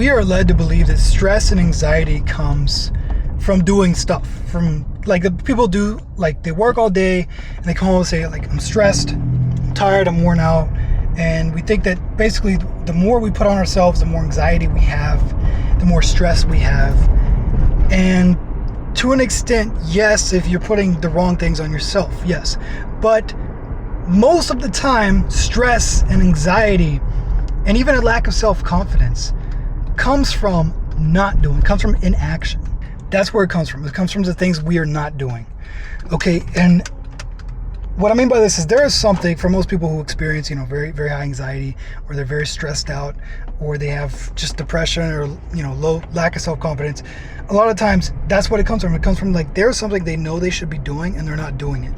we are led to believe that stress and anxiety comes from doing stuff, from like the people do, like they work all day and they come home and say like, I'm stressed, I'm tired, I'm worn out. And we think that basically the more we put on ourselves, the more anxiety we have, the more stress we have. And to an extent, yes, if you're putting the wrong things on yourself, yes. But most of the time, stress and anxiety and even a lack of self-confidence comes from not doing, comes from inaction. That's where it comes from. It comes from the things we are not doing. Okay, and what I mean by this is there is something for most people who experience, very, very high anxiety, or they're very stressed out, or they have just depression or, low lack of self-confidence. A lot of times that's what it comes from. It comes from like there's something they know they should be doing and they're not doing it.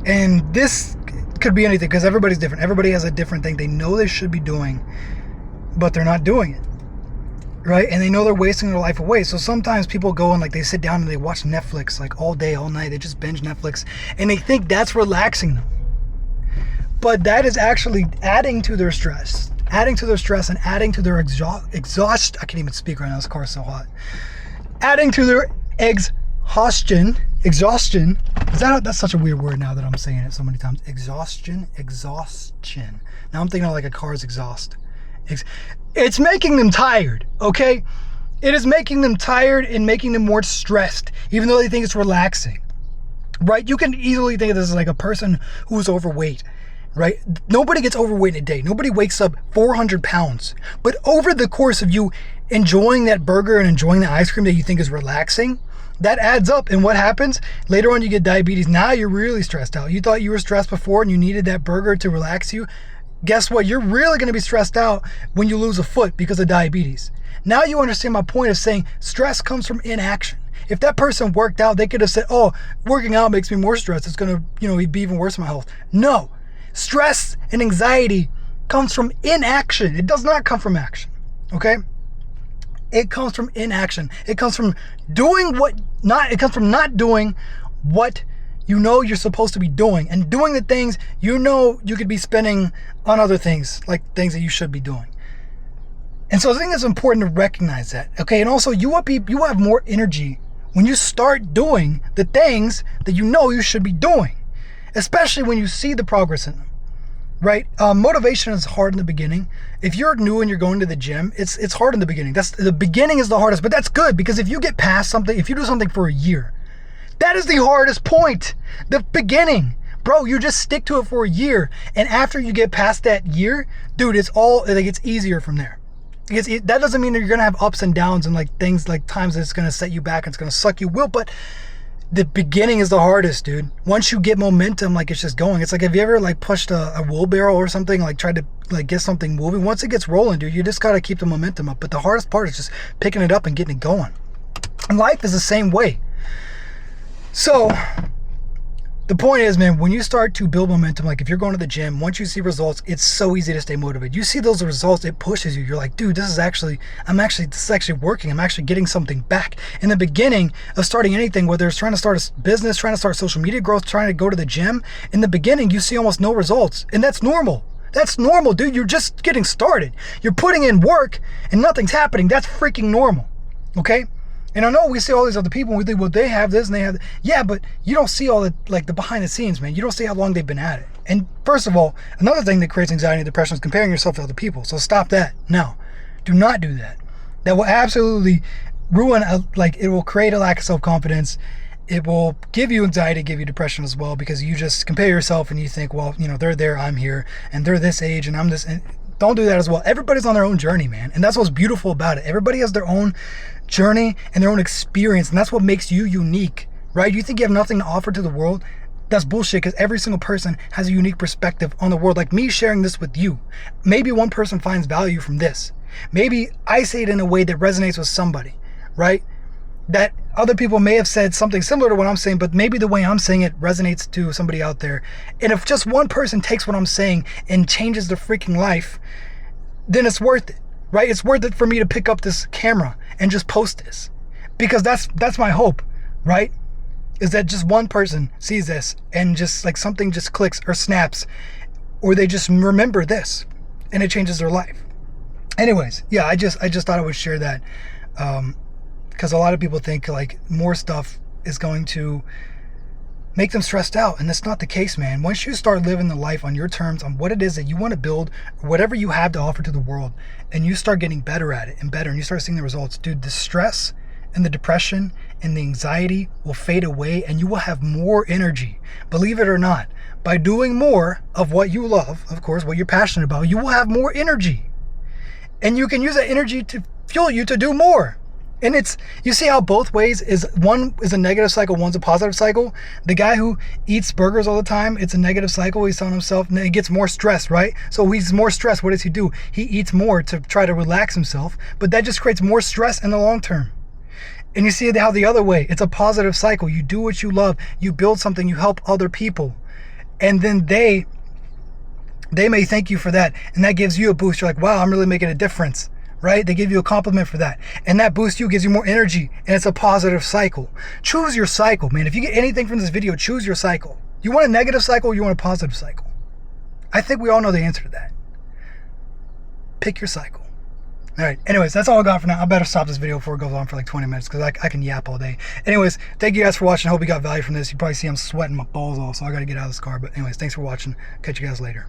And this could be anything because everybody's different. Everybody has a different thing they know they should be doing, but they're not doing it. Right? And they know they're wasting their life away. So sometimes people go and like they sit down and they watch Netflix like all day, all night. They just binge Netflix and they think that's relaxing them. But that is actually adding to their stress and adding to their exhaustion. I can't even speak right now. This car is so hot. Adding to their exhaustion. That's such a weird word now that I'm saying it so many times. Exhaustion. Now I'm thinking of like a car's exhaust. It's making them tired, okay? It is making them tired and making them more stressed, even though they think it's relaxing, right? You can easily think of this as like a person who's overweight, right? Nobody gets overweight in a day. Nobody wakes up 400 pounds. But over the course of you enjoying that burger and enjoying the ice cream that you think is relaxing, that adds up. And what happens? Later on you get diabetes. Now you're really stressed out. You thought you were stressed before and you needed that burger to relax you. Guess what? You're really going to be stressed out when you lose a foot because of diabetes. Now you understand my point of saying stress comes from inaction. If that person worked out, they could have said, oh, working out makes me more stressed. It's going to, be even worse for my health. No. Stress and anxiety comes from inaction. It does not come from action. Okay? It comes from inaction. It comes from not doing what you know you're supposed to be doing and doing the things you could be spending on other things, like things that you should be doing. And so I think it's important to recognize that, okay? And also you have more energy when you start doing the things that you should be doing, especially when you see the progress in them, right? Motivation is hard in the beginning. If you're new and you're going to the gym, it's hard in the beginning. The beginning is the hardest, but that's good because if you get past something, if you do something for a year, that is the hardest point. The beginning. Bro, you just stick to it for a year. And after you get past that year, dude, it gets easier from there. That doesn't mean that you're going to have ups and downs and like things like times that it's going to set you back and it's going to suck you will. But the beginning is the hardest, dude. Once you get momentum, like it's just going. It's like, have you ever like pushed a wheelbarrow or something, like tried to like get something moving? Once it gets rolling, dude, you just got to keep the momentum up. But the hardest part is just picking it up and getting it going. And life is the same way. So the point is, man, when you start to build momentum, like if you're going to the gym, once you see results, it's so easy to stay motivated. You see those results, it pushes you. You're like, dude, this is actually working. I'm actually getting something back. In the beginning of starting anything, whether it's trying to start a business, trying to start social media growth, trying to go to the gym, in the beginning, you see almost no results. And that's normal. That's normal, dude. You're just getting started. You're putting in work and nothing's happening. That's freaking normal. Okay? And I know we see all these other people and we think, well, they have this and they have that. Yeah, but you don't see all the behind the scenes, man. You don't see how long they've been at it. And first of all, another thing that creates anxiety and depression is comparing yourself to other people. So stop that. No, do not do that. That will absolutely ruin, it will create a lack of self-confidence. It will give you anxiety, give you depression as well, because you just compare yourself and you think, well, they're there, I'm here, and they're this age and I'm this. And don't do that as well. Everybody's on their own journey, man. And that's what's beautiful about it. Everybody has their own journey and their own experience. And that's what makes you unique, right? You think you have nothing to offer to the world? That's bullshit, because every single person has a unique perspective on the world. Like me sharing this with you. Maybe one person finds value from this. Maybe I say it in a way that resonates with somebody, right? That other people may have said something similar to what I'm saying, but maybe the way I'm saying it resonates to somebody out there. And if just one person takes what I'm saying and changes their freaking life, then it's worth it, right? It's worth it for me to pick up this camera and just post this, because that's my hope, right? Is that just one person sees this and just like something just clicks or snaps, or they just remember this and it changes their life. Anyways, yeah, I just thought I would share that, because a lot of people think like more stuff is going to make them stressed out, and that's not the case, man. Once you start living the life on your terms, on what it is that you want to build, whatever you have to offer to the world, and you start getting better at it and better, and you start seeing the results, dude, the stress and the depression and the anxiety will fade away, and you will have more energy. Believe it or not, by doing more of what you love, of course, what you're passionate about, you will have more energy, and you can use that energy to fuel you to do more. And it's, you see how both ways is, one is a negative cycle, one's a positive cycle. The guy who eats burgers all the time, it's a negative cycle. He's telling himself, and he gets more stressed, right? So he's more stressed. What does he do? He eats more to try to relax himself, but that just creates more stress in the long term. And you see how the other way, it's a positive cycle. You do what you love, you build something, you help other people, and then they may thank you for that, and that gives you a boost. You're like, wow, I'm really making a difference. Right? They give you a compliment for that. And that boosts you, gives you more energy. And it's a positive cycle. Choose your cycle, man. If you get anything from this video, choose your cycle. You want a negative cycle or you want a positive cycle? I think we all know the answer to that. Pick your cycle. All right. Anyways, that's all I got for now. I better stop this video before it goes on for like 20 minutes because I can yap all day. Anyways, thank you guys for watching. I hope you got value from this. You probably see I'm sweating my balls off, so I got to get out of this car. But anyways, thanks for watching. Catch you guys later.